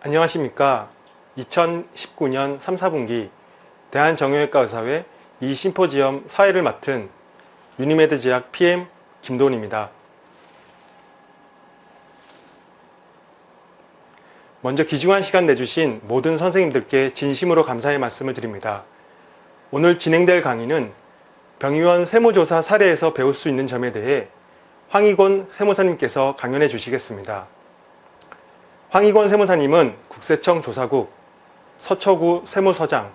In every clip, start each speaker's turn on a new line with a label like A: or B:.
A: 안녕하십니까. 2019년 3, 4분기 대한정형외과 의사회 이 심포지엄 사회를 맡은 유니메드 제약 PM 김도훈입니다. 먼저 귀중한 시간 내주신 모든 선생님들께 진심으로 감사의 말씀을 드립니다. 오늘 진행될 강의는 병의원 세무조사 사례에서 배울 수 있는 점에 대해 황희곤 세무사님께서 강연해 주시겠습니다. 황희곤 세무사님은 국세청 조사국, 서초구 세무서장,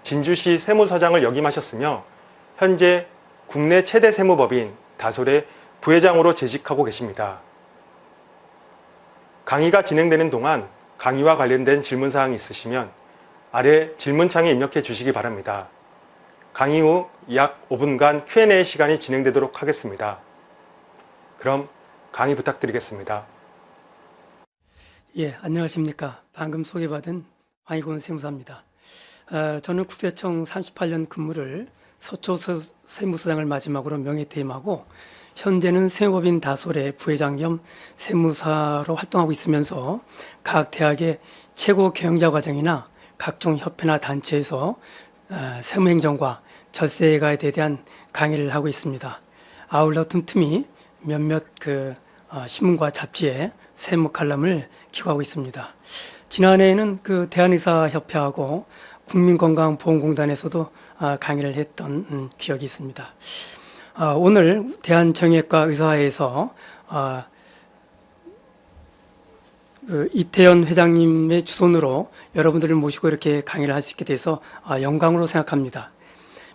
A: 진주시 세무서장을 역임하셨으며 현재 국내 최대 세무법인 다솔의 부회장으로 재직하고 계십니다. 강의가 진행되는 동안 강의와 관련된 질문사항이 있으시면 아래 질문창에 입력해 주시기 바랍니다. 강의 후 약 5분간 Q&A 시간이 진행되도록 하겠습니다. 그럼 강의 부탁드리겠습니다.
B: 예, 안녕하십니까. 방금 소개받은 황희곤 세무사입니다. 저는 국세청 38년 근무를 서초 세무서장을 마지막으로 명예퇴임하고 현재는 세무법인 다솔의 부회장 겸 세무사로 활동하고 있으면서 각 대학의 최고 경영자 과정이나 각종 협회나 단체에서 세무행정과 절세가에 대한 강의를 하고 있습니다. 아울러 틈틈이 몇몇 신문과 잡지에 세무 칼럼을 기고하고 있습니다. 지난해에는 대한의사협회하고 국민건강보험공단에서도 강의를 했던 기억이 있습니다. 오늘 대한정형외과 의사회에서 이태현 회장님의 주선으로 여러분들을 모시고 이렇게 강의를 할 수 있게 돼서 영광으로 생각합니다.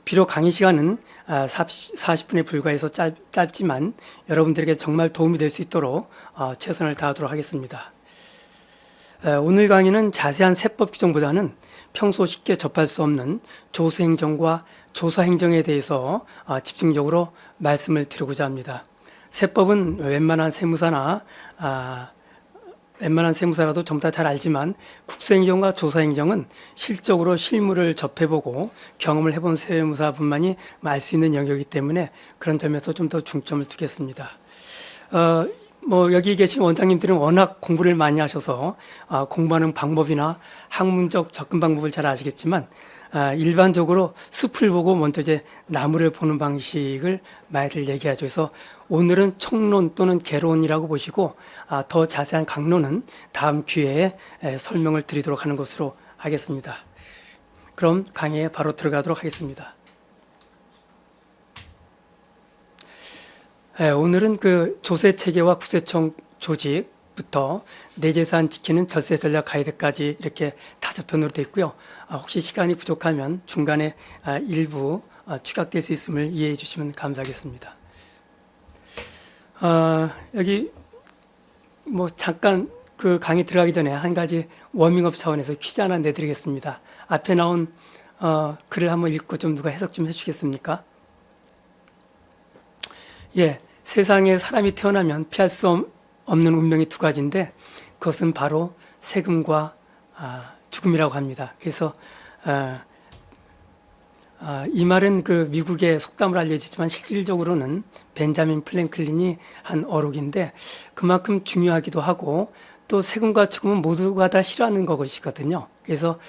B: 비록 강의 시간은 40분에 불과해서 짧지만 여러분들에게 정말 도움이 될 수 있도록 최선을 다하도록 하겠습니다. 오늘 강의는 자세한 세법 규정보다는 평소 쉽게 접할 수 없는 조수행정과 조사행정에 대해서 집중적으로 말씀을 드리고자 합니다. 세법은 웬만한 세무사라도 전부 다 잘 알지만 국세행정과 조사행정은 실적으로 실무를 접해보고 경험을 해본 세무사분만이 알 수 있는 영역이기 때문에 그런 점에서 좀 더 중점을 두겠습니다. 여기 계신 원장님들은 워낙 공부를 많이 하셔서 공부하는 방법이나 학문적 접근 방법을 잘 아시겠지만 일반적으로 숲을 보고 먼저 이제 나무를 보는 방식을 많이들 얘기하죠. 그래서 오늘은 총론 또는 개론이라고 보시고 더 자세한 강론은 다음 기회에 설명을 드리도록 하는 것으로 하겠습니다. 그럼 강의에 바로 들어가도록 하겠습니다. 오늘은 조세체계와 국세청 조직부터 내재산 지키는 절세 전략 가이드까지 이렇게 5편으로 되어 있고요. 혹시 시간이 부족하면 중간에 일부 추가될 수 있음을 이해해 주시면 감사하겠습니다. 여기 잠깐 강의 들어가기 전에 한 가지 워밍업 차원에서 퀴즈 하나 내드리겠습니다. 앞에 나온 글을 한번 읽고 좀 누가 해석 좀 해주시겠습니까? 예, 세상에 사람이 태어나면 피할 수 없는 운명이 두 가지인데 그것은 바로 세금과 죽음이라고 합니다. 그래서 이 말은 미국의 속담으로 알려지지만 실질적으로는 벤자민 플랭클린이 한 어록인데 그만큼 중요하기도 하고 또 세금과 죽음은 모두가 다 싫어하는 것이거든요. 그래서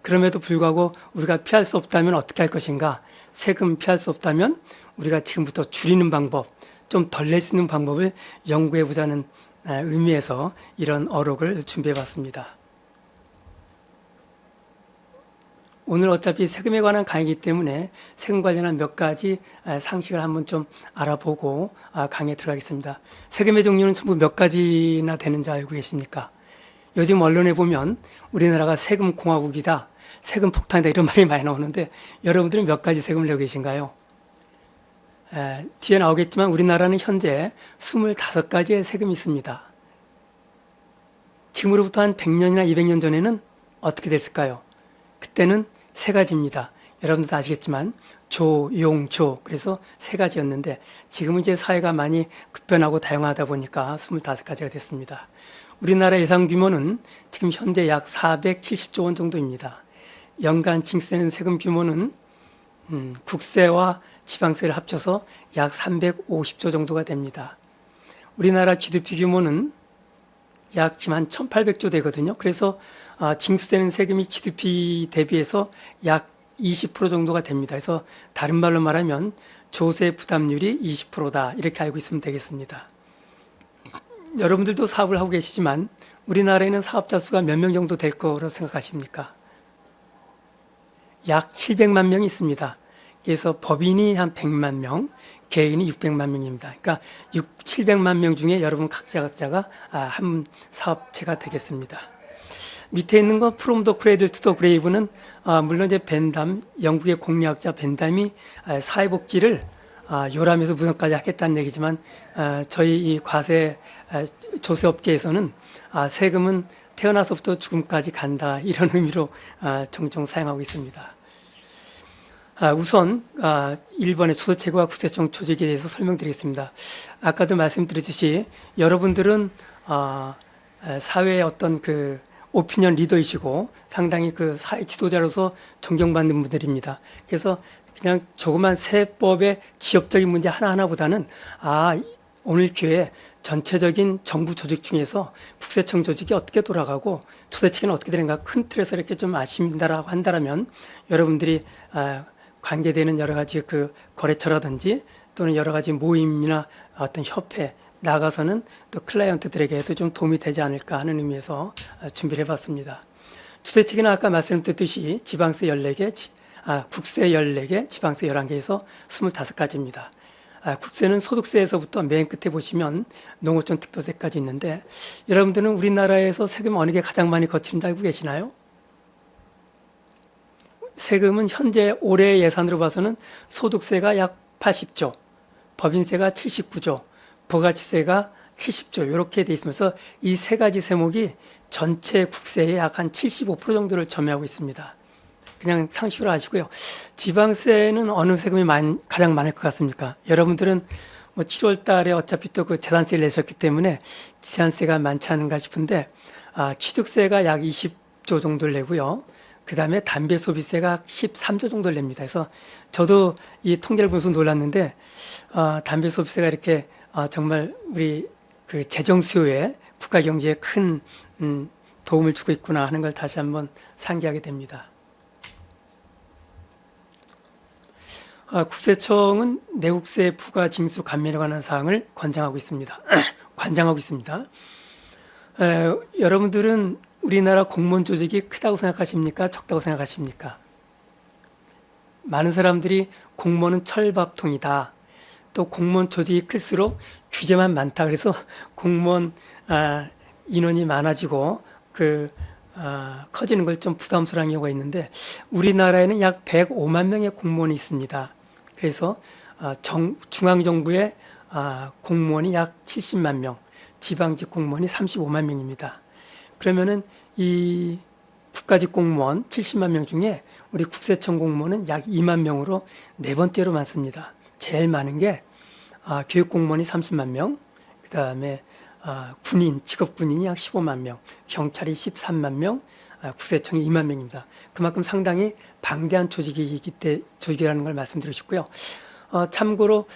B: 그럼에도 불구하고 우리가 피할 수 없다면 어떻게 할 것인가? 세금 피할 수 없다면 우리가 지금부터 줄이는 방법, 좀 덜 낼 수 있는 방법을 연구해보자는 의미에서 이런 어록을 준비해봤습니다. 오늘 어차피 세금에 관한 강의이기 때문에 세금 관련한 몇 가지 상식을 한번 좀 알아보고 강의에 들어가겠습니다. 세금의 종류는 전부 몇 가지나 되는지 알고 계십니까? 요즘 언론에 보면 우리나라가 세금 공화국이다, 세금 폭탄이다 이런 말이 많이 나오는데 여러분들은 몇 가지 세금을 내고 계신가요? 뒤에 나오겠지만 우리나라는 현재 25가지의 세금이 있습니다. 지금으로부터 한 100년이나 200년 전에는 어떻게 됐을까요? 그때는 3가지입니다. 여러분들도 아시겠지만 조, 용, 조 그래서 3가지였는데 지금은 이제 사회가 많이 급변하고 다양하다 보니까 25가지가 됐습니다. 우리나라 예상 규모는 지금 현재 약 470조 원 정도입니다. 연간 징수되는 세금 규모는 국세와 지방세를 합쳐서 약 350조 정도가 됩니다. 우리나라 GDP 규모는 약 지금 한 1,800조 되거든요. 그래서 징수되는 세금이 GDP 대비해서 약 20% 정도가 됩니다. 그래서 다른 말로 말하면 조세 부담률이 20%다 이렇게 알고 있으면 되겠습니다. 여러분들도 사업을 하고 계시지만 우리나라에는 사업자 수가 몇 명 정도 될 거라고 생각하십니까? 약 700만 명이 있습니다. 그래서 법인이 한 100만 명, 개인이 600만 명입니다. 그러니까 700만 명 중에 여러분 각자가 한 사업체가 되겠습니다. 밑에 있는 건 From the Cradle to the Grave는 물론 이제 벤담, 영국의 공리학자 벤담이 사회복지를 요람에서 무덤까지 하겠다는 얘기지만 저희 이 과세 조세업계에서는 세금은 태어나서부터 죽음까지 간다 이런 의미로 종종 사용하고 있습니다. 우선 1번의 조세체계와 국세청 조직에 대해서 설명드리겠습니다. 아까도 말씀드렸듯이 여러분들은 사회의 어떤 그 오피니언 리더이시고 상당히 그 사회 지도자로서 존경받는 분들입니다. 그래서 그냥 조그만 세법의 지역적인 문제 하나하나보다는 오늘 기회에 전체적인 정부 조직 중에서 국세청 조직이 어떻게 돌아가고 조세체계는 어떻게 되는가 큰 틀에서 이렇게 좀 아신다라고 한다면 여러분들이 관계되는 여러 가지 그 거래처라든지 또는 여러 가지 모임이나 어떤 협회 나가서는 또 클라이언트들에게도 좀 도움이 되지 않을까 하는 의미에서 준비를 해봤습니다. 조세체계는 아까 말씀드렸듯이 지방세 14개, 국세 14개, 지방세 11개에서 25가지입니다. 국세는 소득세에서부터 맨 끝에 보시면 농어촌 특별세까지 있는데 여러분들은 우리나라에서 세금 어느 게 가장 많이 거치는지 알고 계시나요? 세금은 현재 올해 예산으로 봐서는 소득세가 약 80조, 법인세가 79조, 부가치세가 70조 이렇게 돼 있으면서 이 세 가지 세목이 전체 국세의 약 한 75% 정도를 점유하고 있습니다. 그냥 상식으로 아시고요. 지방세는 어느 세금이 가장 많을 것 같습니까? 여러분들은 뭐 7월 달에 어차피 또 그 재산세를 내셨기 때문에 재산세가 많지 않은가 싶은데 취득세가 약 20조 정도를 내고요. 그 다음에 담배 소비세가 13조 정도를 냅니다. 그래서 저도 이 통계를 보면서 놀랐는데 담배 소비세가 이렇게 정말 우리 그 재정 수요에 국가 경제에 큰 도움을 주고 있구나 하는 걸 다시 한번 상기하게 됩니다. 국세청은 내국세 부가 징수 감면에 관한 사항을 관장하고 있습니다. 관장하고 있습니다. 여러분들은 우리나라 공무원 조직이 크다고 생각하십니까? 적다고 생각하십니까? 많은 사람들이 공무원은 철밥통이다. 또 공무원 조직이 클수록 규제만 많다. 그래서 공무원 인원이 많아지고 커지는 걸 좀 부담스러운 경우가 있는데 우리나라에는 약 105만 명의 공무원이 있습니다. 그래서 중앙정부의 공무원이 약 70만 명, 지방직 공무원이 35만 명입니다. 그러면은 이 국가직 공무원 70만 명 중에 우리 국세청 공무원은 약 2만 명으로 네 번째로 많습니다. 제일 많은 게 교육공무원이 30만 명, 그 다음에 군인, 직업군인이 약 15만 명, 경찰이 13만 명, 국세청이 2만 명입니다. 그만큼 상당히 방대한 조직이라는 걸 말씀드리고 싶고요. 참고로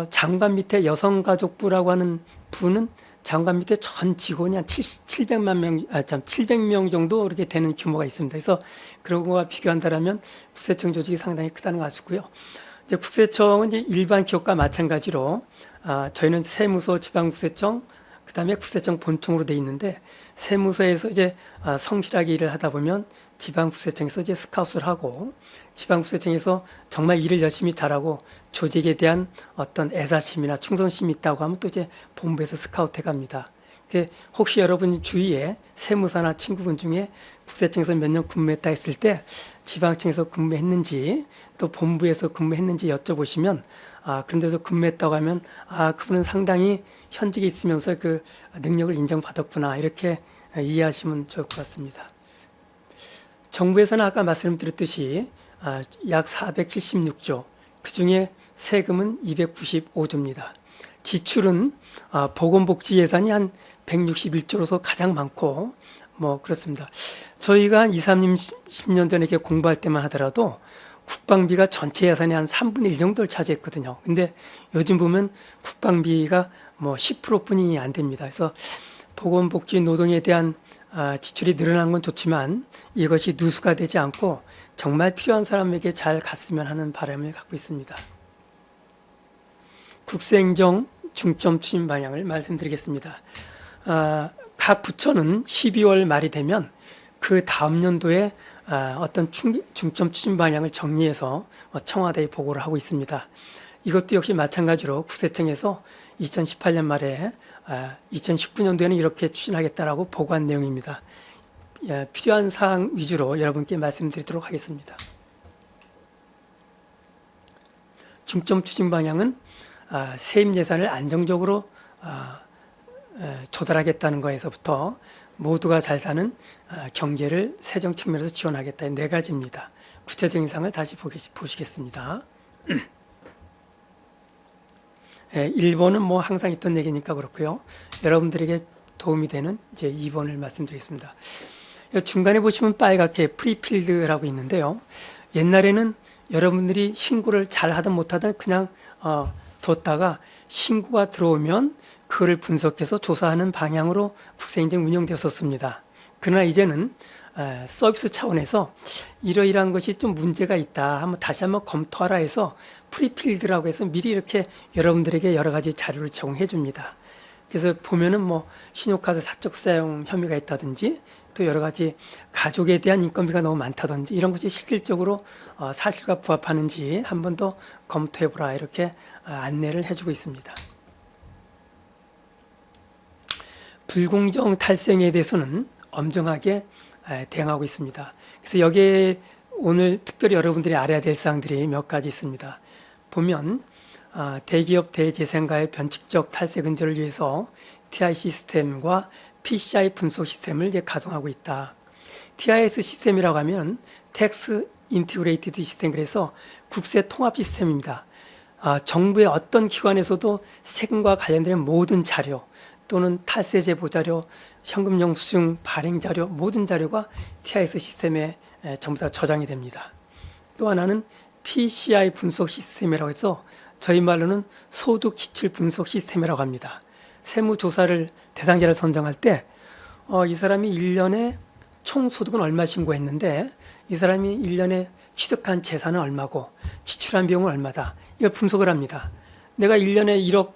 B: 장관 밑에 여성가족부라고 하는 부는 장관 밑에 전 직원이 한 700명 정도 이렇게 되는 규모가 있습니다. 그래서 그런 거와 비교한다면 국세청 조직이 상당히 크다는 거 아시고요. 이제 국세청은 이제 일반 기업과 마찬가지로 저희는 세무서, 지방국세청, 그다음에 국세청 본청으로 돼 있는데 세무서에서 이제 성실하게 일을 하다 보면 지방국세청에서 이제 스카웃을 하고 지방국세청에서 정말 일을 열심히 잘하고 조직에 대한 어떤 애사심이나 충성심이 있다고 하면 또 이제 본부에서 스카웃해 갑니다. 혹시 여러분 주위에 세무사나 친구분 중에 국세청에서 몇 년 근무했다 했을 때 지방청에서 근무했는지 또 본부에서 근무했는지 여쭤보시면 그런 데서 근무했다고 하면 그분은 상당히 현직에 있으면서 그 능력을 인정받았구나 이렇게 이해하시면 좋을 것 같습니다. 정부에서는 아까 말씀드렸듯이 약 476조, 그중에 세금은 295조입니다. 지출은 보건복지 예산이 한 161조로서 가장 많고 뭐 그렇습니다. 저희가 한 30년 전에 이렇게 공부할 때만 하더라도 국방비가 전체 예산의 한 3분의 1 정도를 차지했거든요. 근데 요즘 보면 국방비가 뭐 10%뿐이 안 됩니다. 그래서 보건복지 노동에 대한 지출이 늘어난 건 좋지만 이것이 누수가 되지 않고 정말 필요한 사람에게 잘 갔으면 하는 바람을 갖고 있습니다. 국세행정 중점 추진 방향을 말씀드리겠습니다. 각 부처는 12월 말이 되면 그 다음 연도에 어떤 중점 추진 방향을 정리해서 청와대에 보고를 하고 있습니다. 이것도 역시 마찬가지로 국세청에서 2018년 말에 2019년도에는 이렇게 추진하겠다라고 보고한 내용입니다. 필요한 사항 위주로 여러분께 말씀드리도록 하겠습니다. 중점 추진 방향은 세입 예산을 안정적으로 조달하겠다는 거에서부터 모두가 잘 사는 경제를 세정 측면에서 지원하겠다, 네 가지입니다. 구체적인 사항을 다시 보시겠습니다. 1번은 뭐 항상 있던 얘기니까 그렇고요. 여러분들에게 도움이 되는 이제 2번을 말씀드리겠습니다. 중간에 보시면 빨갛게 프리필드라고 있는데요. 옛날에는 여러분들이 신고를 잘 하든 못하든 그냥 뒀다가 신고가 들어오면 그걸 분석해서 조사하는 방향으로 국세행정 운영되었었습니다. 그러나 이제는 서비스 차원에서 이러이러한 것이 좀 문제가 있다 한번 다시 한번 검토하라 해서 프리필드라고 해서 미리 이렇게 여러분들에게 여러 가지 자료를 제공해 줍니다. 그래서 보면은 뭐 신용카드 사적 사용 혐의가 있다든지 또 여러 가지 가족에 대한 인건비가 너무 많다든지 이런 것이 실질적으로 사실과 부합하는지 한 번 더 검토해 보라 이렇게 안내를 해주고 있습니다. 불공정 탈세에 대해서는 엄정하게 대응하고 있습니다. 그래서 여기에 오늘 특별히 여러분들이 알아야 될 사항들이 몇 가지 있습니다. 보면 대기업 대재생가의 변칙적 탈세 근절을 위해서 TI 시스템과 PCI 분석 시스템을 이제 가동하고 있다. TIS 시스템이라고 하면 Tax Integrated System, 그래서 국세 통합 시스템입니다. 정부의 어떤 기관에서도 세금과 관련된 모든 자료 또는 탈세제 보자료, 현금 영수증 발행 자료, 모든 자료가 TIS 시스템에 전부 다 저장이 됩니다. 또 하나는 PCI 분석 시스템이라고 해서 저희 말로는 소득 지출 분석 시스템이라고 합니다. 세무조사를 대상자를 선정할 때 이 사람이 1년에 총 소득은 얼마 신고했는데 이 사람이 1년에 취득한 재산은 얼마고 지출한 비용은 얼마다, 이걸 분석을 합니다. 내가 1년에 1억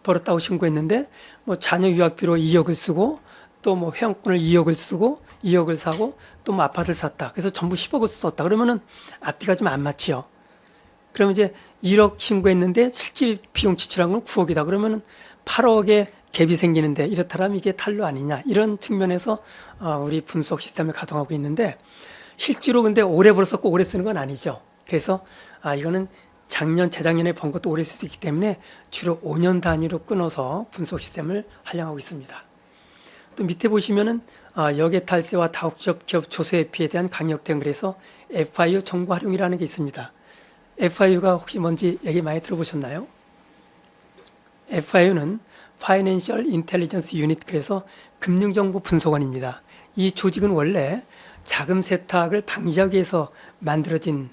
B: 벌었다고 신고했는데 뭐 자녀 유학비로 2억을 쓰고 또 뭐 회원권을 2억을 쓰고 2억을 사고 또 뭐 아파트를 샀다. 그래서 전부 10억을 썼다. 그러면은 앞뒤가 좀 안 맞지요. 그러면 이제 1억 신고했는데 실질 비용 지출한 건 9억이다. 그러면은 8억에 갭이 생기는데 이렇다면 이게 탈루 아니냐, 이런 측면에서 우리 분석 시스템을 가동하고 있는데 실제로 근데 오래 벌었었고 오래 쓰는 건 아니죠. 그래서 이거는 작년, 재작년에 번 것도 오래 쓸 수 있기 때문에 주로 5년 단위로 끊어서 분석 시스템을 활용하고 있습니다. 또 밑에 보시면은 역외 탈세와 다국적 기업 조세 회피에 대한 강력 대응, 그래서 FIU 정보 활용이라는 게 있습니다. FIU가 혹시 뭔지 얘기 많이 들어보셨나요? FIU는 Financial Intelligence Unit, 그래서 금융정보 분석원입니다. 이 조직은 원래 자금 세탁을 방지하기 위해서 만들어진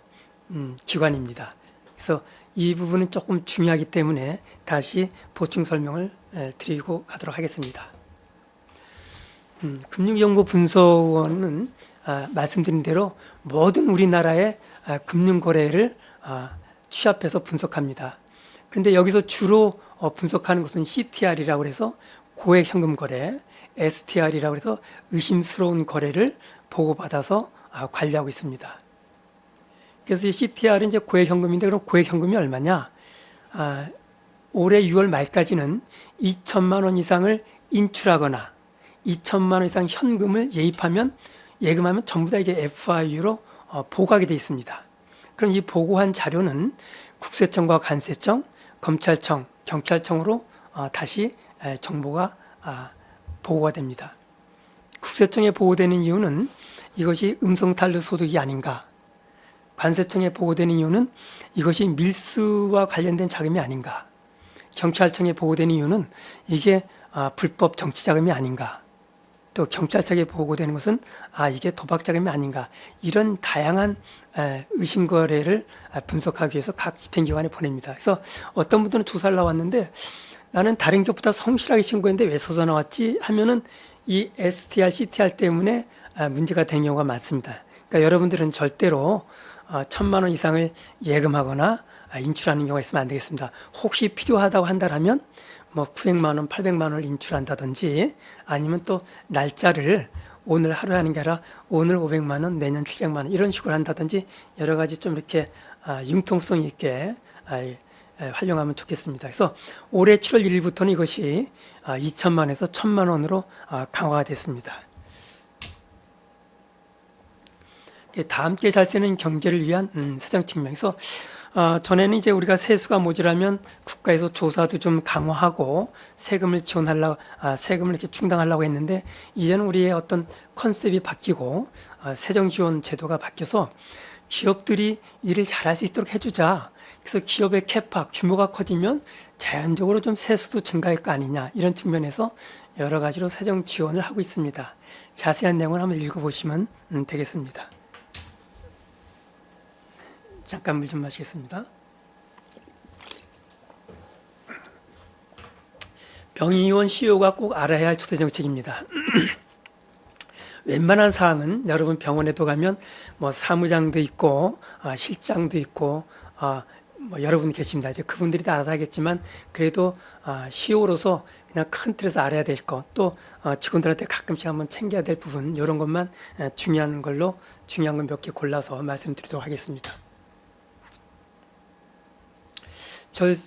B: 기관입니다. 그래서 이 부분은 조금 중요하기 때문에 다시 보충 설명을 드리고 가도록 하겠습니다. 금융정보 분석원은 말씀드린 대로 모든 우리나라의 금융거래를 취합해서 분석합니다. 그런데 여기서 주로 분석하는 것은 CTR이라고 해서 고액 현금 거래, STR이라고 해서 의심스러운 거래를 보고받아서 관리하고 있습니다. 그래서 이 CTR은 이제 고액 현금인데, 그럼 고액 현금이 얼마냐? 올해 6월 말까지는 2천만 원 이상을 인출하거나 2천만 원 이상 현금을 예금하면 전부 다 이게 FIU로 보고하게 되어 있습니다. 그럼 이 보고한 자료는 국세청과 관세청, 검찰청, 경찰청으로 다시 정보가 보고가 됩니다. 국세청에 보고되는 이유는 이것이 음성탈루 소득이 아닌가, 관세청에 보고되는 이유는 이것이 밀수와 관련된 자금이 아닌가, 경찰청에 보고되는 이유는 이게 불법 정치자금이 아닌가, 또 경찰청에 보고되는 것은 이게 도박자금이 아닌가, 이런 다양한 의심거래를 분석하기 위해서 각 집행기관에 보냅니다. 그래서 어떤 분들은 조사를 나왔는데 나는 다른 기업보다 성실하게 신고했는데 왜 소송 나왔지? 하면은 이 STR, CTR 때문에 문제가 된 경우가 많습니다. 그러니까 여러분들은 절대로 1,000만 원 이상을 예금하거나 인출하는 경우가 있으면 안 되겠습니다. 혹시 필요하다고 한다면 뭐 900만 원, 800만 원을 인출한다든지 아니면 또 날짜를 오늘 하루 하는 게 아니라 오늘 500만 원, 내년 700만 원 이런 식으로 한다든지 여러 가지 좀 이렇게 융통성 있게 활용하면 좋겠습니다. 그래서 올해 7월 1일부터는 이것이 2천만 원에서 1,000만 원으로 강화가 됐습니다. 다 함께 잘 쓰는 경제를 위한 세정 측면에서 전에는 이제 우리가 세수가 모자라면 국가에서 조사도 좀 강화하고 세금을 지원하려고 세금을 이렇게 충당하려고 했는데 이제는 우리의 어떤 컨셉이 바뀌고 세정 지원 제도가 바뀌어서 기업들이 일을 잘할 수 있도록 해주자. 그래서 기업의 캐파 규모가 커지면 자연적으로 좀 세수도 증가할 거 아니냐 이런 측면에서 여러 가지로 세정 지원을 하고 있습니다. 자세한 내용을 한번 읽어보시면 되겠습니다. 잠깐 물 좀 마시겠습니다. 병의원 CEO가 꼭 알아야 할 추세 정책입니다. 웬만한 사항은 여러분 병원에도 가면 뭐 사무장도 있고 실장도 있고 뭐 여러분 계십니다. 이제 그분들이 다 알아서 하겠지만 그래도 CEO로서 그냥 큰 틀에서 알아야 될 것, 또 직원들한테 가끔씩 한번 챙겨야 될 부분 이런 것만 중요한 건 몇 개 골라서 말씀드리도록 하겠습니다.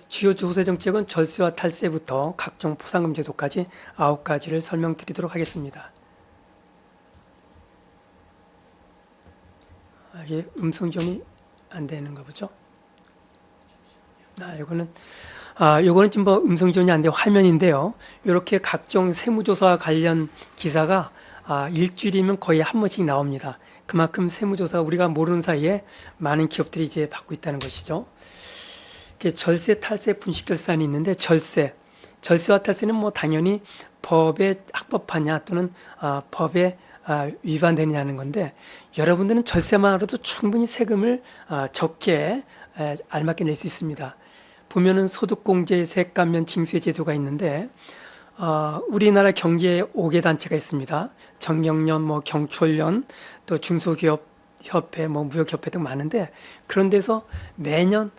B: 주요 조세 정책은 절세와 탈세부터 각종 포상금 제도까지 9가지를 설명드리도록 하겠습니다. 이게 음성 지원이 안 되는가 보죠? 요거는 지금 뭐 음성 지원이 안 돼 화면인데요. 이렇게 각종 세무조사와 관련 기사가 일주일이면 거의 한 번씩 나옵니다. 그만큼 세무조사 우리가 모르는 사이에 많은 기업들이 이제 받고 있다는 것이죠. 절세, 탈세, 분식결산이 있는데 절세와 탈세는 뭐 당연히 법에 합법하냐 또는 법에 위반되느냐는 건데 여러분들은 절세만으로도 충분히 세금을 적게 알맞게 낼 수 있습니다. 보면은 소득공제, 세감면, 징수의 제도가 있는데 우리나라 경제 5개 단체가 있습니다. 정경련, 뭐 경촌련, 또 중소기업협회, 뭐 무역협회 등 많은데 그런 데서 매년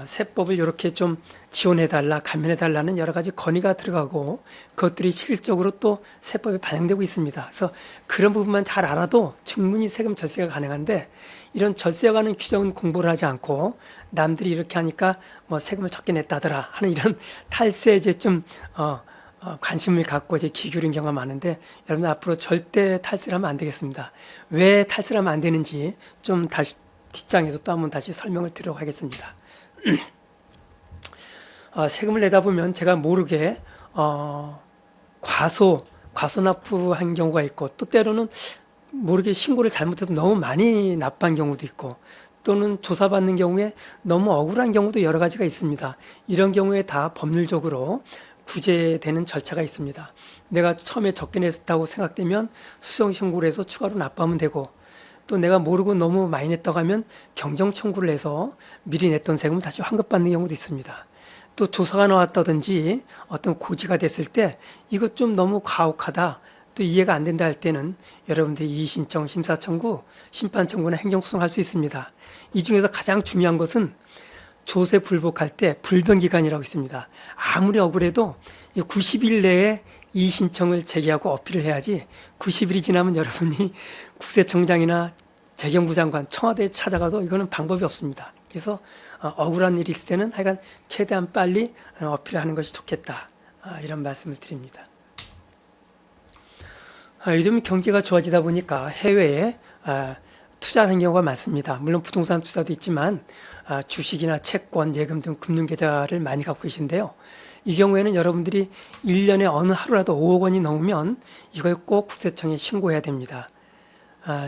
B: 세법을 이렇게 좀 지원해달라, 감면해달라는 여러 가지 건의가 들어가고 그것들이 실질적으로 또 세법에 반영되고 있습니다. 그래서 그런 부분만 잘 알아도 충분히 세금 절세가 가능한데 이런 절세에 관한 규정은 공부를 하지 않고 남들이 이렇게 하니까 뭐 세금을 적게 냈다더라 하는 이런 탈세에 이제 좀 관심을 갖고 이제 기울인 경우가 많은데 여러분 앞으로 절대 탈세를 하면 안 되겠습니다. 왜 탈세를 하면 안 되는지 좀 다시 뒷장에서 또 한번 다시 설명을 드리도록 하겠습니다. 세금을 내다 보면 제가 모르게 과소납부한 경우가 있고 또 때로는 모르게 신고를 잘못해서 너무 많이 납부한 경우도 있고 또는 조사받는 경우에 너무 억울한 경우도 여러 가지가 있습니다. 이런 경우에 다 법률적으로 구제되는 절차가 있습니다. 내가 처음에 적게 냈다고 생각되면 수정 신고를 해서 추가로 납부하면 되고 또 내가 모르고 너무 많이 냈다고 하면 경정 청구를 해서 미리 냈던 세금을 다시 환급받는 경우도 있습니다. 또 조사가 나왔다든지 어떤 고지가 됐을 때 이것 좀 너무 가혹하다 또 이해가 안 된다 할 때는 여러분들이 이의신청, 심사청구, 심판청구나 행정소송할 수 있습니다. 이 중에서 가장 중요한 것은 조세 불복할 때 불변기간이라고 있습니다. 아무리 억울해도 90일 내에 이의신청을 제기하고 어필을 해야지 90일이 지나면 여러분이 국세청장이나 재경부 장관, 청와대에 찾아가도 이거는 방법이 없습니다. 그래서 억울한 일이 있을 때는 하여간 최대한 빨리 어필하는 것이 좋겠다. 이런 말씀을 드립니다. 요즘 경제가 좋아지다 보니까 해외에 투자하는 경우가 많습니다. 물론 부동산 투자도 있지만 주식이나 채권, 예금 등 금융계좌를 많이 갖고 계신데요. 이 경우에는 여러분들이 1년에 어느 하루라도 5억 원이 넘으면 이걸 꼭 국세청에 신고해야 됩니다.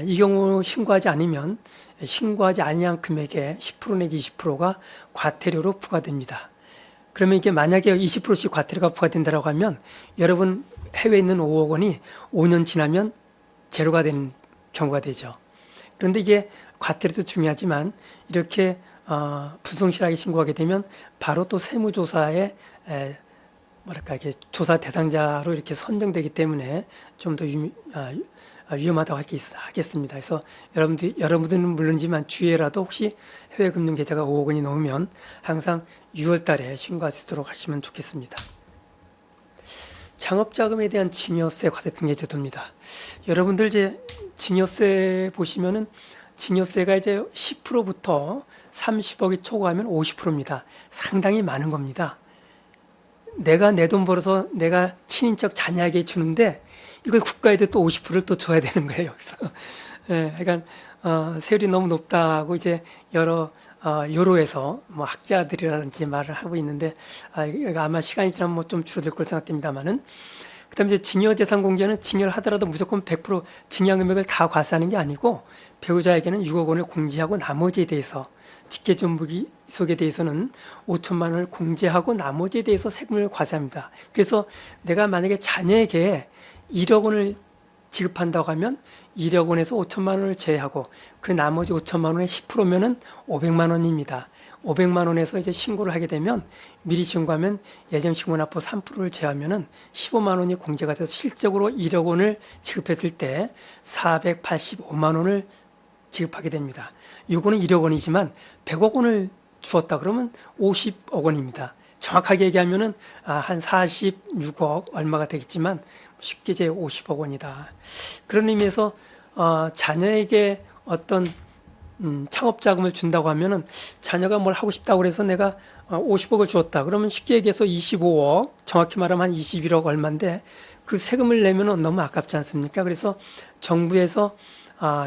B: 이 경우 신고하지 않으면 신고하지 아니한 금액의 10% 내지 20%가 과태료로 부과됩니다. 그러면 이게 만약에 20%씩 과태료가 부과된다고 하면 여러분 해외에 있는 5억 원이 5년 지나면 제로가 되는 경우가 되죠. 그런데 이게 과태료도 중요하지만 이렇게 불성실하게 신고하게 되면 바로 또 세무조사에 뭐랄까 이게 조사 대상자로 이렇게 선정되기 때문에 좀 더 위험하다고 하겠습니다. 그래서 여러분들은 물론이지만 주의라도 혹시 해외 금융 계좌가 5억 원이 넘으면 항상 6월 달에 신고할 수 있도록 하시면 좋겠습니다. 창업자금에 대한 증여세 과세등재 제도입니다. 여러분들 이제 증여세 보시면은 증여세가 이제 10%부터 30억이 초과하면 50%입니다. 상당히 많은 겁니다. 내가 내 돈 벌어서 내가 친인척 자녀에게 주는데 이걸 국가에도 또 50%를 또 줘야 되는 거예요. 그래서 그러니까 세율이 너무 높다고 이제 여러 여로에서 뭐 학자들이라든지 말을 하고 있는데 아마 시간이 지나면 뭐 좀 줄어들 걸 생각됩니다만은 그다음에 이제 증여재산 공제는 증여를 하더라도 무조건 100% 증여 금액을 다 과세하는 게 아니고 배우자에게는 6억 원을 공제하고 나머지에 대해서 직계존속에 대해서는 5천만 원을 공제하고 나머지에 대해서 세금을 과세합니다. 그래서 내가 만약에 자녀에게 1억 원을 지급한다고 하면 1억 원에서 5천만 원을 제외하고 그 나머지 5천만 원의 10%면은 500만 원입니다. 500만 원에서 이제 신고를 하게 되면 미리 신고하면 예정 신고납부 3%를 제하면은 15만 원이 공제가 돼서 실적으로 1억 원을 지급했을 때 485만 원을 지급하게 됩니다. 요거는 1억 원이지만 100억 원을 주었다 그러면 50억 원입니다. 정확하게 얘기하면은 한 46억 얼마가 되겠지만 쉽게 제 50억 원이다. 그런 의미에서 자녀에게 어떤 창업 자금을 준다고 하면은 자녀가 뭘 하고 싶다고 그래서 내가 50억을 주었다. 그러면 쉽게 얘기해서 25억, 정확히 말하면 한 21억 얼마인데 그 세금을 내면은 너무 아깝지 않습니까? 그래서 정부에서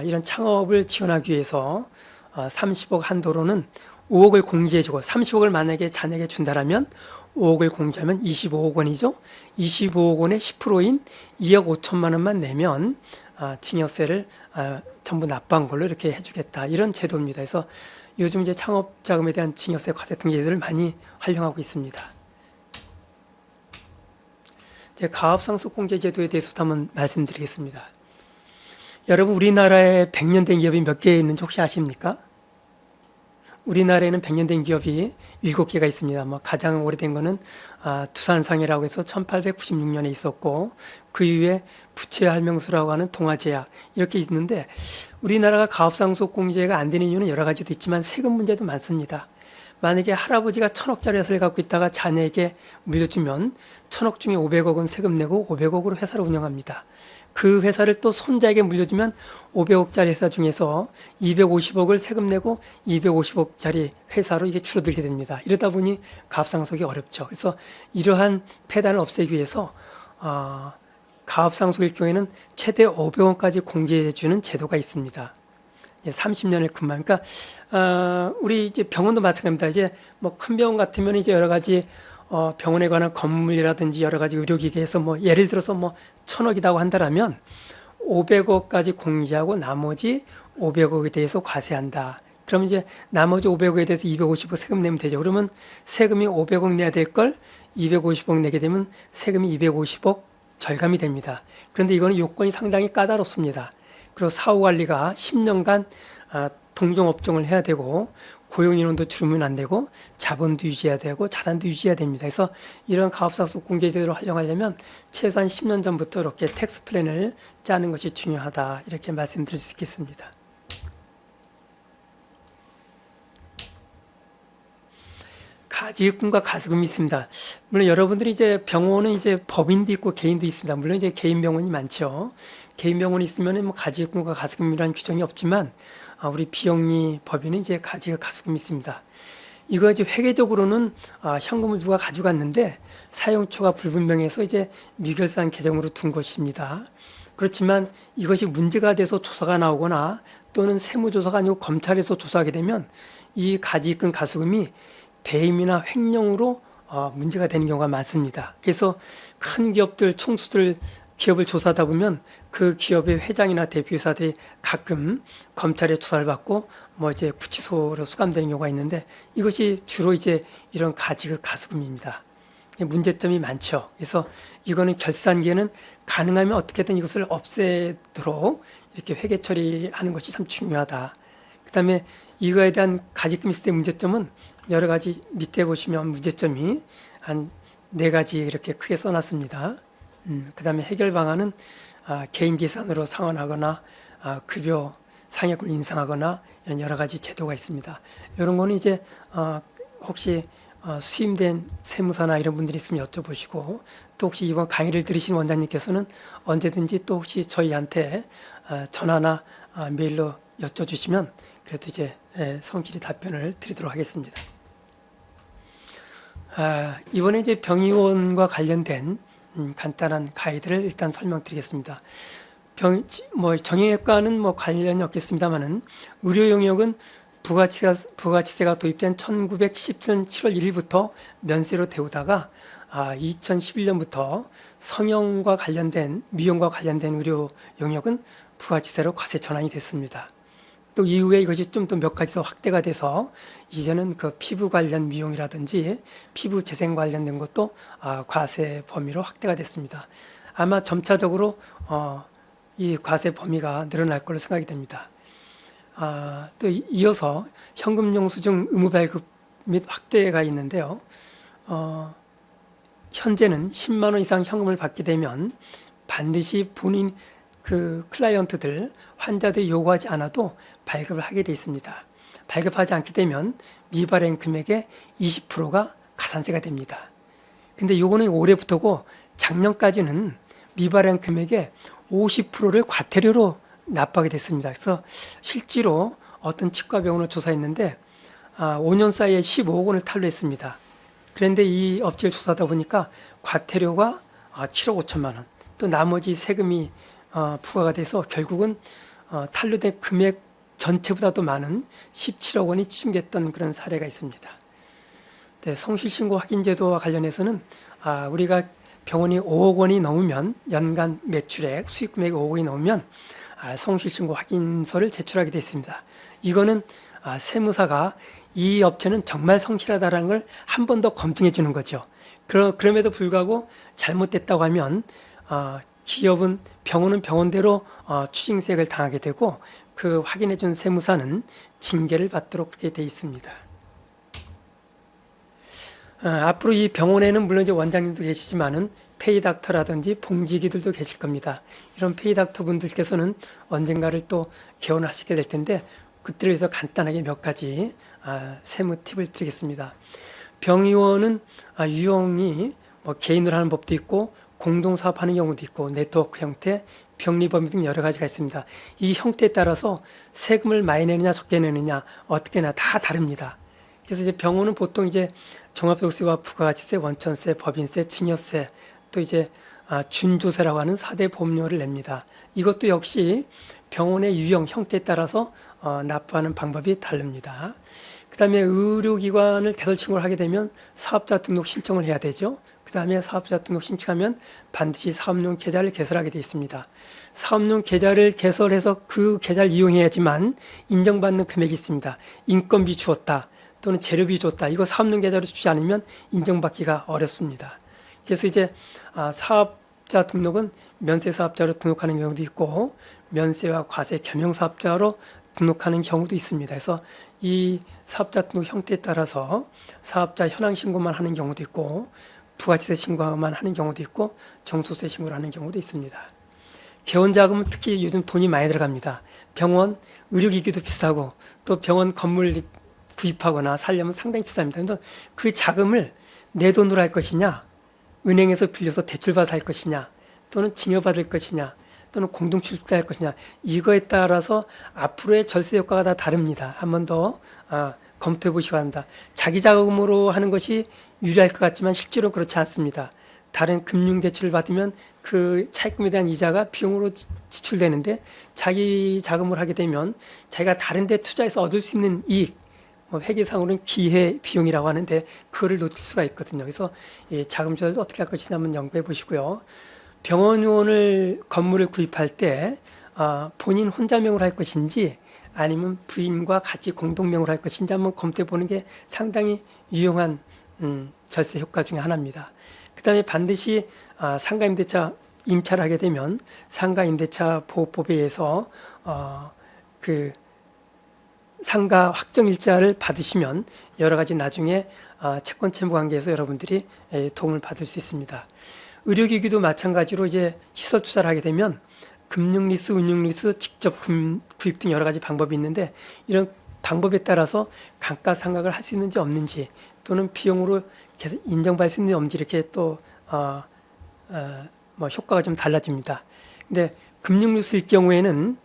B: 이런 창업을 지원하기 위해서 30억 한도로는 5억을 공제해주고 30억을 만약에 자녀에게 준다라면 5억을 공제하면 25억 원이죠. 25억 원의 10%인 2억 5천만 원만 내면 증여세를 전부 납부한 걸로 이렇게 해주겠다. 이런 제도입니다. 그래서 요즘 이제 창업 자금에 대한 증여세 과세 등재 제도를 많이 활용하고 있습니다. 이제 가업상속공제 제도에 대해서도 한번 말씀드리겠습니다. 여러분 우리나라에 100년 된 기업이 몇 개 있는지 혹시 아십니까? 우리나라에는 100년 된 기업이 7개가 있습니다. 뭐 가장 오래된 거는 두산상이라고 해서 1896년에 있었고 그 이후에 부채할명수라고 하는 동아제약 이렇게 있는데 우리나라가 가업상속공제가 안 되는 이유는 여러 가지도 있지만 세금 문제도 많습니다. 만약에 할아버지가 1,000억짜리 회사를 갖고 있다가 자녀에게 물려주면 1,000억 중에 500억은 세금 내고 500억으로 회사를 운영합니다. 그 회사를 또 손자에게 물려주면 500억짜리 회사 중에서 250억을 세금 내고 250억짜리 회사로 이게 줄어들게 됩니다. 이러다 보니 가업상속이 어렵죠. 그래서 이러한 폐단을 없애기 위해서 가업상속일 경우에는 최대 500원까지 공제해주는 제도가 있습니다. 30년을 근무하니까 우리 이제 병원도 마찬가지입니다. 이제 뭐 큰 병원 같으면 이제 여러 가지 병원에 관한 건물이라든지 여러 가지 의료기계에서 뭐 예를 들어서 뭐 1,000억이라고 한다라면 500억까지 공제하고 나머지 500억에 대해서 과세한다. 그럼 이제 나머지 500억에 대해서 250억 세금 내면 되죠. 그러면 세금이 500억 내야 될 걸 250억 내게 되면 세금이 250억 절감이 됩니다. 그런데 이거는 요건이 상당히 까다롭습니다. 그리고 사후관리가 10년간 동종업종을 해야 되고 고용인원도 줄이면 안 되고 자본도 유지해야 되고 자산도 유지해야 됩니다. 그래서 이런 가업상속 공제제도를 활용하려면 최소한 10년 전부터 이렇게 텍스 플랜을 짜는 것이 중요하다. 이렇게 말씀드릴 수 있겠습니다. 가지급금과 가수금이 있습니다. 물론 여러분들이 이제 병원은 이제 법인도 있고 개인도 있습니다. 물론 이제 개인 병원이 많죠. 개인 병원이 있으면 뭐 가지급금과 가수금이라는 규정이 없지만 우리 비영리 법인은 이제 가지급 가수금이 있습니다. 이거 이제 회계적으로는 현금을 누가 가져갔는데 사용처가 불분명해서 이제 미결산 계정으로 둔 것입니다. 그렇지만 이것이 문제가 돼서 조사가 나오거나 또는 세무조사가 아니고 검찰에서 조사하게 되면 이 가지입금 가수금이 배임이나 횡령으로 문제가 되는 경우가 많습니다. 그래서 큰 기업들, 총수들 기업을 조사하다 보면 그 기업의 회장이나 대표이사들이 가끔 검찰의 조사를 받고 뭐 이제 구치소로 수감되는 경우가 있는데 이것이 주로 이제 이런 가지급 가수금입니다. 문제점이 많죠. 그래서 이거는 결산기에는 가능하면 어떻게든 이것을 없애도록 이렇게 회계 처리하는 것이 참 중요하다. 그다음에 이거에 대한 가지금 있을 때 문제점은 여러 가지 밑에 보시면 문제점이 한 4가지 이렇게 크게 써놨습니다. 그 다음에 해결 방안은 개인 재산으로 상환하거나 급여 상여금을 인상하거나 이런 여러 가지 제도가 있습니다. 이런 거는 이제 혹시 수임된 세무사나 이런 분들이 있으면 여쭤보시고, 또 혹시 이번 강의를 들으신 원장님께서는 언제든지 또 혹시 저희한테 전화나 메일로 여쭤주시면 그래도 이제 성실히 답변을 드리도록 하겠습니다. 이번에 이제 병의원과 관련된 간단한 가이드를 일단 설명드리겠습니다. 정형외과는 관련이 없겠습니다만은 의료 용역은 부가치세가 도입된 1917년 7월 1일부터 면세로 데우다가 2011년부터 성형과 관련된 미용과 관련된 의료 용역은 부가치세로 과세 전환이 됐습니다. 또 이후에 이것이 좀 더 몇 가지 더 확대가 돼서 이제는 그 피부 관련 미용이라든지 피부 재생 관련된 것도 과세 범위로 확대가 됐습니다. 아마 점차적으로 이 과세 범위가 늘어날 걸로 생각이 됩니다. 또 이어서 현금 영수증 의무 발급 및 확대가 있는데요. 현재는 10만 원 이상 현금을 받게 되면 반드시 본인 클라이언트들, 환자들이 요구하지 않아도 발급을 하게 돼 있습니다. 발급하지 않게 되면 미발행 금액의 20%가 가산세가 됩니다. 근데 요거는 올해부터고 작년까지는 미발행 금액의 50%를 과태료로 납부하게 됐습니다. 그래서 실제로 어떤 치과병원을 조사했는데 5년 사이에 15억 원을 탈루했습니다. 그런데 이 업체를 조사하다 보니까 과태료가 7억 5천만 원, 또 나머지 세금이 부과가 돼서 결국은 탈루된 금액 전체보다도 많은 17억 원이 추징됐던 그런 사례가 있습니다. 네, 성실신고 확인제도와 관련해서는 우리가 병원이 5억 원이 넘으면 연간 매출액, 수익금액이 5억 원이 넘으면 성실신고 확인서를 제출하게 되어 있습니다. 이거는 세무사가 이 업체는 정말 성실하다는 걸 한 번 더 검증해 주는 거죠. 그럼에도 불구하고 잘못됐다고 하면 기업은 병원은 병원대로 추징세를 당하게 되고 그 확인해 준 세무사는 징계를 받도록 그렇게 되어 있습니다. 앞으로 이 병원에는 물론 이제 원장님도 계시지만은 페이닥터라든지 봉지기들도 계실 겁니다. 이런 페이닥터 분들께서는 언젠가를 또 개원을 하시게 될 텐데 그때를 위해서 간단하게 몇 가지 세무 팁을 드리겠습니다. 병의원은 유형이 개인으로 하는 법도 있고 공동사업하는 경우도 있고 네트워크 형태, 병리범위 등 여러 가지가 있습니다. 이 형태에 따라서 세금을 많이 내느냐 적게 내느냐 어떻게 내냐 다 다릅니다. 그래서 이제 병원은 보통 이제 종합소득세와 부가가치세, 원천세, 법인세, 증여세, 또 이제 준조세라고 하는 4대 보험료를 냅니다. 이것도 역시 병원의 유형, 형태에 따라서 납부하는 방법이 다릅니다. 그 다음에 의료기관을 개설 신고를 하게 되면 사업자 등록 신청을 해야 되죠. 그 다음에 사업자 등록 신청하면 반드시 사업용 계좌를 개설하게 되어 있습니다. 사업용 계좌를 개설해서 그 계좌를 이용해야지만 인정받는 금액이 있습니다. 인건비 주었다 또는 재료비 줬다. 이거 사업용 계좌로 주지 않으면 인정받기가 어렵습니다. 그래서 이제 사업자 등록은 면세 사업자로 등록하는 경우도 있고 면세와 과세 겸용 사업자로 등록하는 경우도 있습니다. 그래서 이 사업자 등록 형태에 따라서 사업자 현황 신고만 하는 경우도 있고 부가치세 신고만 하는 경우도 있고 종소세 신고를 하는 경우도 있습니다. 개원자금은 특히 요즘 돈이 많이 들어갑니다. 병원 의료기기도 비싸고 또 병원 건물 구입하거나 살려면 상당히 비쌉니다. 그래서 그 자금을 내 돈으로 할 것이냐, 은행에서 빌려서 대출받아서 할 것이냐, 또는 증여받을 것이냐, 또는 공동출자할 것이냐, 이거에 따라서 앞으로의 절세 효과가 다 다릅니다. 한 번 더 검토해 보시기 바랍니다. 자기 자금으로 하는 것이 유리할 것 같지만 실제로 그렇지 않습니다. 다른 금융대출을 받으면 그 차입금에 대한 이자가 비용으로 지출되는데 자기 자금으로 하게 되면 자기가 다른 데 투자해서 얻을 수 있는 이익, 회계상으로는 기회 비용이라고 하는데 그거를 놓칠 수가 있거든요. 그래서 자금 조달도 어떻게 할 것이냐 한번 연구해 보시고요. 병원을 건물을 구입할 때 본인 혼자 명으로 할 것인지 아니면 부인과 같이 공동명으로 할 것인지 한번 검토해 보는 게 상당히 유용한 절세 효과 중에 하나입니다. 그 다음에 반드시 상가임대차 임차를 하게 되면 상가임대차 보호법에 의해서 그 상가 확정일자를 받으시면 여러 가지 나중에 채권 채무 관계에서 여러분들이 도움을 받을 수 있습니다. 의료기기도 마찬가지로 이제 시설 투자를 하게 되면 금융 리스, 운용 리스, 직접 구입 등 여러 가지 방법이 있는데 이런 방법에 따라서 감가상각을 할 수 있는지 없는지 또는 비용으로 계속 인정받을 수 있는지 없는지 이렇게 또 뭐 효과가 좀 달라집니다. 근데 금융 리스일 경우에는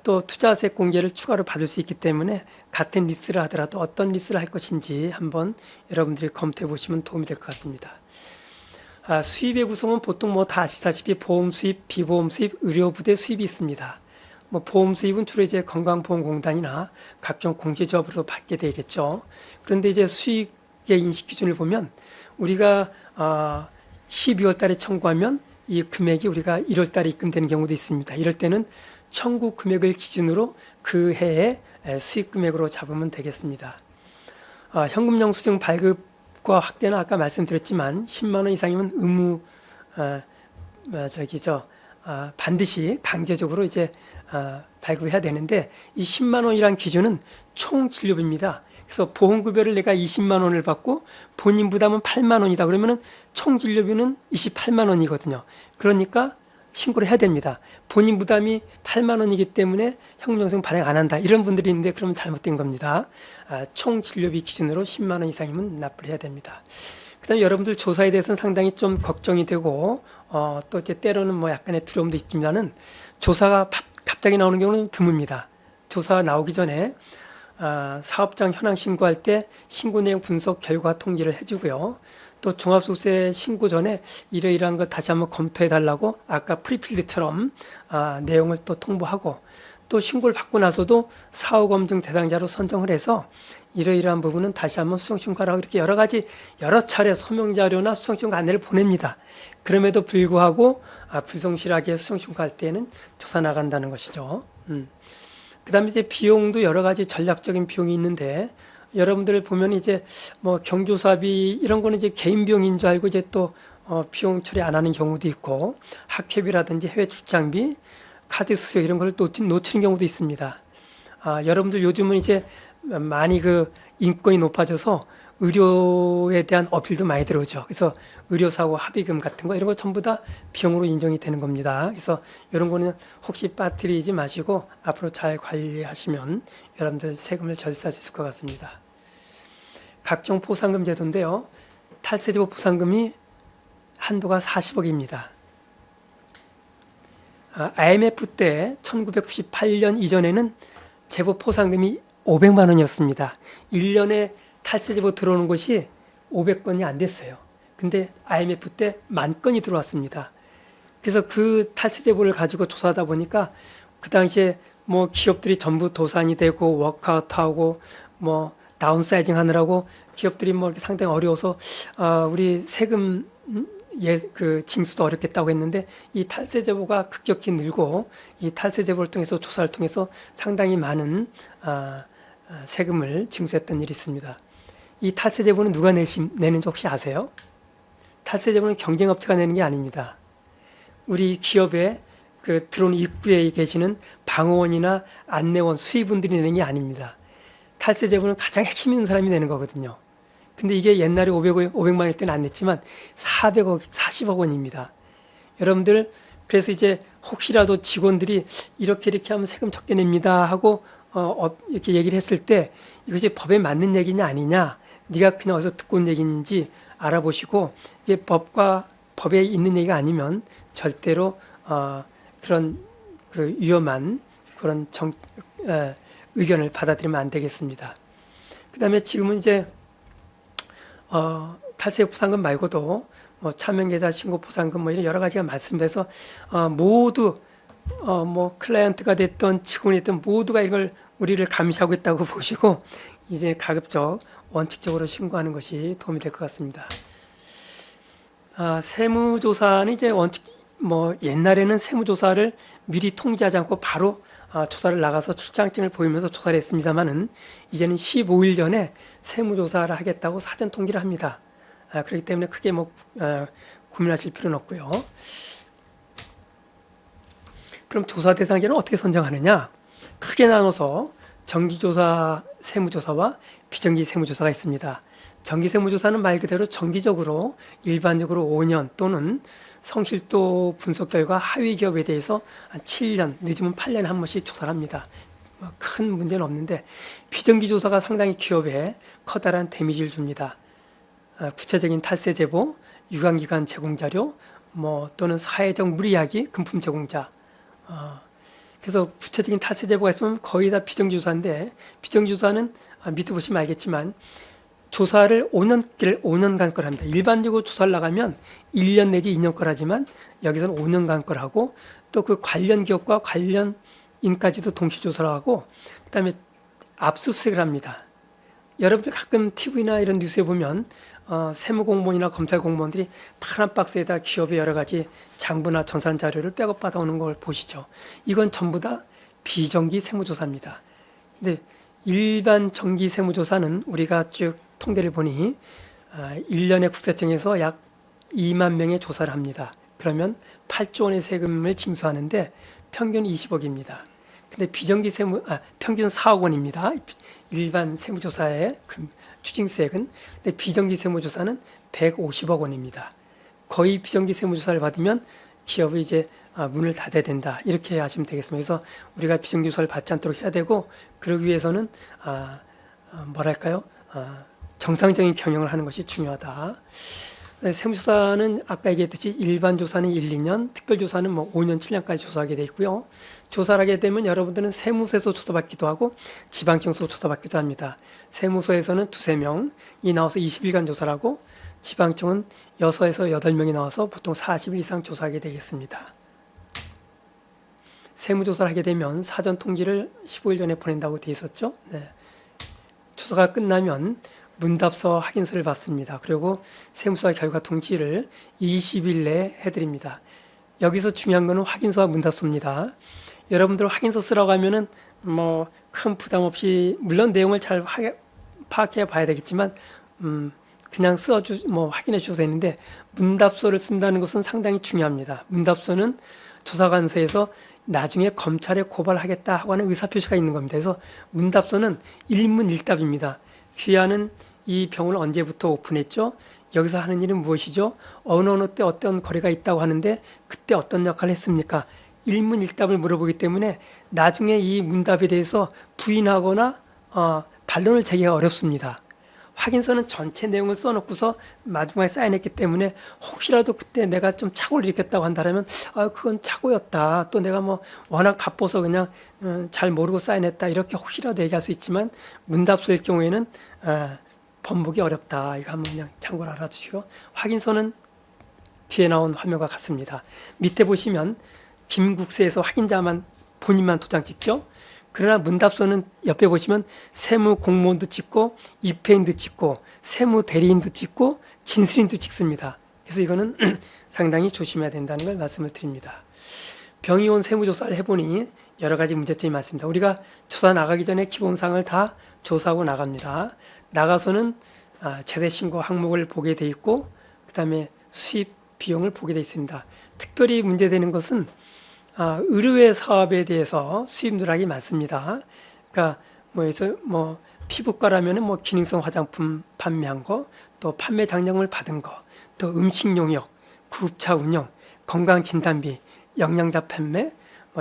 B: 또 투자세 공개를 추가로 받을 수 있기 때문에 같은 리스를 하더라도 어떤 리스를 할 것인지 한번 여러분들이 검토해 보시면 도움이 될 것 같습니다. 수입의 구성은 보통 뭐 다 아시다시피 보험 수입, 비보험 수입, 의료 부대 수입이 있습니다. 뭐 보험 수입은 주로 이제 건강보험공단이나 각종 공제조합으로 받게 되겠죠. 그런데 이제 수익의 인식 기준을 보면 우리가 12월 달에 청구하면 이 금액이 우리가 1월 달에 입금되는 경우도 있습니다. 이럴 때는 청구 금액을 기준으로 그 해의 수익 금액으로 잡으면 되겠습니다. 현금 영수증 발급과 확대는 아까 말씀드렸지만 10만 원 이상이면 의무 반드시 강제적으로 이제 발급해야 되는데 이 10만 원이란 기준은 총 진료비입니다. 그래서 보험급여를 내가 20만 원을 받고 본인 부담은 8만 원이다 그러면은 총 진료비는 28만 원이거든요. 그러니까 신고를 해야 됩니다. 본인 부담이 8만 원이기 때문에 현금영수증 발행 안 한다. 이런 분들이 있는데 그러면 잘못된 겁니다. 총 진료비 기준으로 10만 원 이상이면 납부를 해야 됩니다. 그다음에 여러분들 조사에 대해서는 상당히 좀 걱정이 되고 또 이제 때로는 뭐 약간의 두려움도 있지만은 조사가 갑자기 나오는 경우는 드뭅니다. 조사가 나오기 전에 사업장 현황 신고할 때 신고 내용 분석 결과 통지를 해주고요. 또 종합소득세 신고 전에 이러이러한 거 다시 한번 검토해 달라고 아까 프리필드처럼 내용을 또 통보하고 또 신고를 받고 나서도 사후검증 대상자로 선정을 해서 이러이러한 부분은 다시 한번 수정신고하라고 이렇게 여러 차례 소명자료나 수정신고 안내를 보냅니다. 그럼에도 불구하고 불성실하게 수정신고할 때는 조사 나간다는 것이죠. 그 다음에 이제 비용도 여러 가지 전략적인 비용이 있는데 여러분들 보면 이제 뭐 경조사비 이런 거는 이제 개인 비용인 줄 알고 이제 또 비용 처리 안 하는 경우도 있고 학회비라든지 해외 출장비, 카드 수수료 이런 걸 놓치는 경우도 있습니다. 여러분들 요즘은 이제 많이 그 인권이 높아져서 의료에 대한 어필도 많이 들어오죠. 그래서 의료사고 합의금 같은 거 이런 거 전부 다 비용으로 인정이 되는 겁니다. 그래서 이런 거는 혹시 빠뜨리지 마시고 앞으로 잘 관리하시면 여러분들 세금을 절세할 수 있을 것 같습니다. 각종 포상금 제도인데요. 탈세제보 포상금이 한도가 40억입니다. IMF 때 1998년 이전에는 제보 포상금이 500만 원이었습니다. 1년에 탈세 제보 들어오는 것이 500건이 안 됐어요. 근데 IMF 때 10,000건이 들어왔습니다. 그래서 그 탈세 제보를 가지고 조사하다 보니까 그 당시에 뭐 기업들이 전부 도산이 되고 워크아웃하고 뭐 다운사이징 하느라고 기업들이 뭐 이렇게 상당히 어려워서 우리 세금 그 징수도 어렵겠다고 했는데 이 탈세 제보가 급격히 늘고 이 탈세 제보를 통해서 조사를 통해서 상당히 많은 세금을 징수했던 일이 있습니다. 이 탈세 제보는 누가 내는지 혹시 아세요? 탈세 제보는 경쟁업체가 내는 게 아닙니다. 우리 기업에 그 들어오는 입구에 계시는 방어원이나 안내원, 수의분들이 내는 게 아닙니다. 탈세 제보는 가장 핵심 있는 사람이 내는 거거든요. 근데 이게 옛날에 500만일 때는 안 냈지만 40억 원입니다. 여러분들 그래서 이제 혹시라도 직원들이 이렇게 하면 세금 적게 냅니다 하고 이렇게 얘기를 했을 때 이것이 법에 맞는 얘기냐 아니냐 네가 그냥 어디서 듣고 온 얘기인지 알아보시고 이게 법에 있는 얘기가 아니면 절대로 그런 그 위험한 그런 의견을 받아들이면 안 되겠습니다. 그 다음에 지금은 이제 탈세 포상금 말고도 뭐 차명계좌 신고 포상금 뭐 이런 여러 가지가 말씀돼서 모두 뭐 클라이언트가 됐던 직원이 됐던 모두가 이걸 우리를 감시하고 있다고 보시고 이제 가급적 원칙적으로 신고하는 것이 도움이 될 것 같습니다. 세무조사는 이제 뭐 옛날에는 세무조사를 미리 통지하지 않고 바로 조사를 나가서 출장증을 보이면서 조사를 했습니다만은 이제는 15일 전에 세무조사를 하겠다고 사전 통지를 합니다. 그렇기 때문에 크게 뭐 고민하실 필요는 없고요. 그럼 조사 대상자는 어떻게 선정하느냐? 크게 나눠서 정기조사 세무조사와 비정기 세무조사가 있습니다. 정기세무조사는 말 그대로 정기적으로 일반적으로 5년 또는 성실도 분석 결과 하위 기업에 대해서 한 7년, 늦으면 8년에 한 번씩 조사를 합니다. 큰 문제는 없는데 비정기조사가 상당히 기업에 커다란 데미지를 줍니다. 구체적인 탈세 제보, 유관기관 제공 자료, 또는 사회적 무리하기, 금품 제공자. 그래서 구체적인 탈세 제보가 있으면 거의 다 비정기조사인데 비정기조사는 밑에 보시면 알겠지만 조사를 5년간 걸 합니다. 일반적으로 조사를 나가면 1년 내지 2년 걸 하지만 여기서는 5년간 걸 하고 또 그 관련 기업과 관련인까지도 동시 조사를 하고 그다음에 압수수색을 합니다. 여러분들 가끔 TV나 이런 뉴스에 보면 세무공무원이나 검찰공무원들이 파란 박스에다 기업의 여러 가지 장부나 전산 자료를 백업 받아오는 걸 보시죠. 이건 전부 다 비정기 세무조사입니다. 근데 일반 정기 세무조사는 우리가 쭉 통계를 보니 1년에 국세청에서 약 2만 명의 조사를 합니다. 그러면 8조 원의 세금을 징수하는데 평균 20억입니다. 근데 비정기 평균 4억 원입니다. 일반 세무조사의 추징세액은. 근데 비정기 세무조사는 150억 원입니다. 거의 비정기 세무조사를 받으면 기업이 이제 문을 닫아야 된다. 이렇게 하시면 되겠습니다. 그래서 우리가 비정기 조사를 받지 않도록 해야 되고, 그러기 위해서는 정상적인 경영을 하는 것이 중요하다. 세무조사는 아까 얘기했듯이 일반 조사는 1, 2년, 특별조사는 5년, 7년까지 조사하게 돼 있고요. 조사를 하게 되면 여러분들은 세무서에서 조사받기도 하고 지방청에서 조사받기도 합니다. 세무서에서는 2~3명이 나와서 20일간 조사를 하고 지방청은 6에서 8명이 나와서 보통 40일 이상 조사하게 되겠습니다. 세무조사를 하게 되면 사전 통지를 15일 전에 보낸다고 돼 있었죠. 네. 조사가 끝나면 문답서 확인서를 받습니다. 그리고 세무조사 결과 통지를 20일 내에 해드립니다. 여기서 중요한 것은 확인서와 문답서입니다. 여러분들 확인서 쓰라고 하면은 큰 부담 없이 물론 내용을 잘 파악해 봐야 되겠지만 그냥 확인해 주셔서 했는데 문답서를 쓴다는 것은 상당히 중요합니다. 문답서는 조사관서에서 나중에 검찰에 고발하겠다 하고 하는 의사표시가 있는 겁니다. 그래서 문답서는 일문일답입니다. 귀하는 이 병을 언제부터 오픈했죠? 여기서 하는 일은 무엇이죠? 어느 때 어떤 거래가 있다고 하는데 그때 어떤 역할을 했습니까? 일문일답을 물어보기 때문에 나중에 이 문답에 대해서 부인하거나 반론을 제기하기가 어렵습니다. 확인서는 전체 내용을 써놓고서 마지막에 사인했기 때문에 혹시라도 그때 내가 좀 착오를 일으켰다고 한다면 그건 착오였다. 또 내가 워낙 바빠서 그냥 잘 모르고 사인했다. 이렇게 혹시라도 얘기할 수 있지만 문답서일 경우에는 번복이 어렵다. 이거 한번 그냥 참고를 알아주시고 확인서는 뒤에 나온 화면과 같습니다. 밑에 보시면 김국세에서 확인자만 본인만 도장 찍죠. 그러나 문답서는 옆에 보시면 세무 공무원도 찍고 입회인도 찍고 세무 대리인도 찍고 진술인도 찍습니다. 그래서 이거는 상당히 조심해야 된다는 걸 말씀을 드립니다. 병의원 세무조사를 해보니 여러 가지 문제점이 많습니다. 우리가 조사 나가기 전에 기본사항을 다 조사하고 나갑니다. 나가서는 제세신고 항목을 보게 돼 있고 그 다음에 수입 비용을 보게 돼 있습니다. 특별히 문제되는 것은 의료외 사업에 대해서 수입 누락이 많습니다. 그러니까 피부과라면은 기능성 화장품 판매한 거, 또 판매 장려금을 받은 거, 또 음식 용역, 구급차 운영, 건강 진단비, 영양자 판매,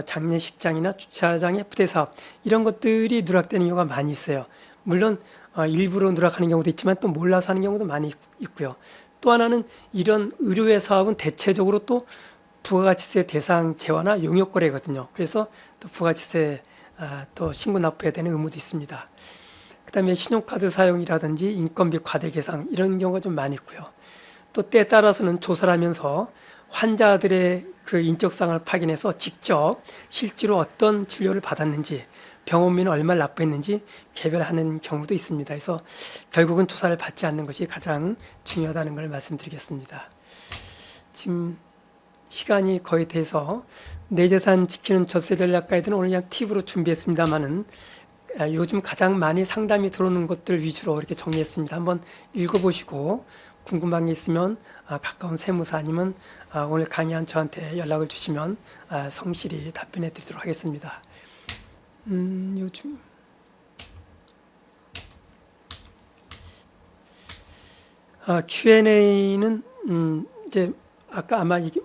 B: 장례식장이나 주차장의 부대 사업 이런 것들이 누락되는 경우가 많이 있어요. 물론 일부러 누락하는 경우도 있지만 또 몰라서 하는 경우도 많이 있고요. 또 하나는 이런 의료외 사업은 대체적으로 또 부가가치세 대상 재화나 용역 거래거든요. 그래서 또 부가가치세 또 신고 납부해야 되는 의무도 있습니다. 그다음에 신용카드 사용이라든지 인건비 과대 계상 이런 경우가 좀 많이 있고요. 또 때에 따라서는 조사를 하면서 환자들의 그 인적사항을 확인해서 직접 실제로 어떤 진료를 받았는지 병원비는 얼마를 납부했는지 개별하는 경우도 있습니다. 그래서 결국은 조사를 받지 않는 것이 가장 중요하다는 걸 말씀드리겠습니다. 지금 시간이 거의 돼서 내재산 지키는 젖세 전략 가이드는 오늘 그냥 팁으로 준비했습니다만은 요즘 가장 많이 상담이 들어오는 것들 위주로 이렇게 정리했습니다. 한번 읽어보시고 궁금한 게 있으면 가까운 세무사 아니면 오늘 강의한 저한테 연락을 주시면 성실히 답변해 드리도록 하겠습니다. 요즘 Q&A는 이제 아까 아마 이게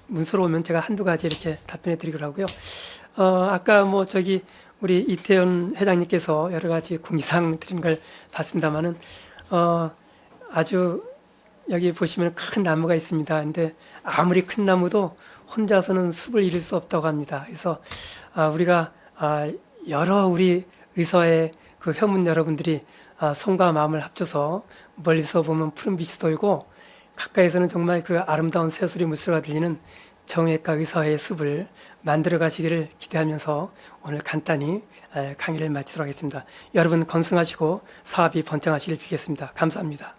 B: 문서로 오면 제가 한두 가지 이렇게 답변해 드리기로 하고요. 아까 뭐 저기 우리 이태원 회장님께서 여러 가지 공지사항 드린 걸 봤습니다만은 아주 여기 보시면 큰 나무가 있습니다. 근데 아무리 큰 나무도 혼자서는 숲을 이룰 수 없다고 합니다. 그래서 우리가 여러 우리 의사의 그 회원 여러분들이 손과 마음을 합쳐서 멀리서 보면 푸른 빛이 돌고 가까이서는 정말 그 아름다운 새소리 물소리가 들리는 정외과 의사회의 숲을 만들어 가시기를 기대하면서 오늘 간단히 강의를 마치도록 하겠습니다. 여러분 건승하시고 사업이 번창하시길 빌겠습니다. 감사합니다.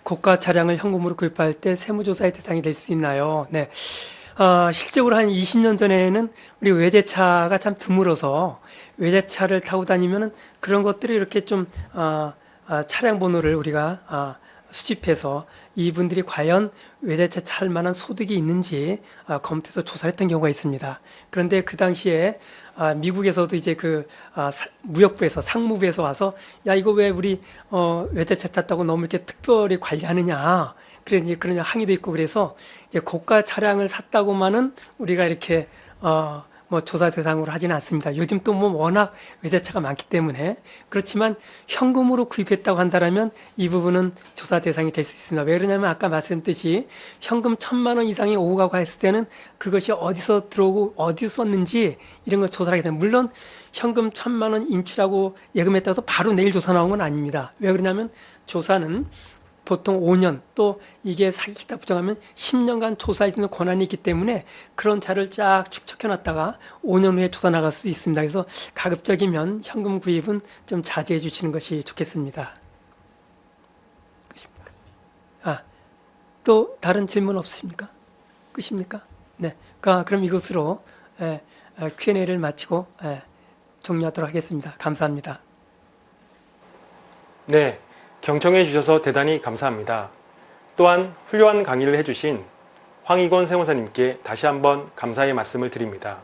B: 고가 차량을 현금으로 구입할 때 세무조사의 대상이 될 수 있나요? 네. 실적으로 한 20년 전에는 우리 외제차가 참 드물어서 외제차를 타고 다니면은 그런 것들이 이렇게 좀 차량 번호를 우리가 수집해서 이분들이 과연 외제차 탈 만한 소득이 있는지 검토해서 조사를 했던 경우가 있습니다. 그런데 그 당시에 미국에서도 이제 그 무역부에서 상무부에서 와서 야 이거 왜 우리 외제차 탔다고 너무 이렇게 특별히 관리하느냐 그래 이제 그런 항의도 있고 그래서 이제 고가 차량을 샀다고만은 우리가 이렇게 뭐 조사 대상으로 하지는 않습니다. 요즘 또 뭐 워낙 외제차가 많기 때문에 그렇지만 현금으로 구입했다고 한다면 이 부분은 조사 대상이 될 수 있습니다. 왜 그러냐면 아까 말씀드렸듯이 현금 1,000만 원 이상이 오고 가고 했을 때는 그것이 어디서 들어오고 어디서 썼는지 이런 걸 조사하게 됩니다. 물론 현금 1,000만 원 인출하고 예금했다고 해서 바로 내일 조사 나온 건 아닙니다. 왜 그러냐면 조사는 보통 5년 또 이게 사기다 부정하면 10년간 조사할 수 있는 권한이 있기 때문에 그런 자를 쫙 축적해 놨다가 5년 후에 조사 나갈 수 있습니다. 그래서 가급적이면 현금 구입은 좀 자제해 주시는 것이 좋겠습니다. 끝입니까? 또 다른 질문 없으십니까? 끝입니까? 네. 그럼 이것으로 Q&A를 마치고 종료하도록 하겠습니다. 감사합니다.
A: 네. 경청해 주셔서 대단히 감사합니다. 또한 훌륭한 강의를 해주신 황희곤 세무사님께 다시 한번 감사의 말씀을 드립니다.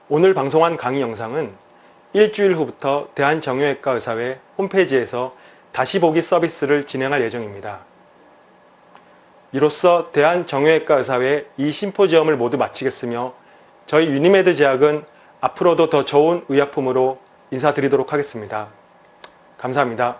A: 오늘 방송한 강의 영상은 일주일 후부터 대한정형외과 의사회 홈페이지에서 다시 보기 서비스를 진행할 예정입니다. 이로써 대한정형외과 의사회 이 심포지엄을 모두 마치겠으며 저희 유니메드 제약은 앞으로도 더 좋은 의약품으로 인사드리도록 하겠습니다. 감사합니다.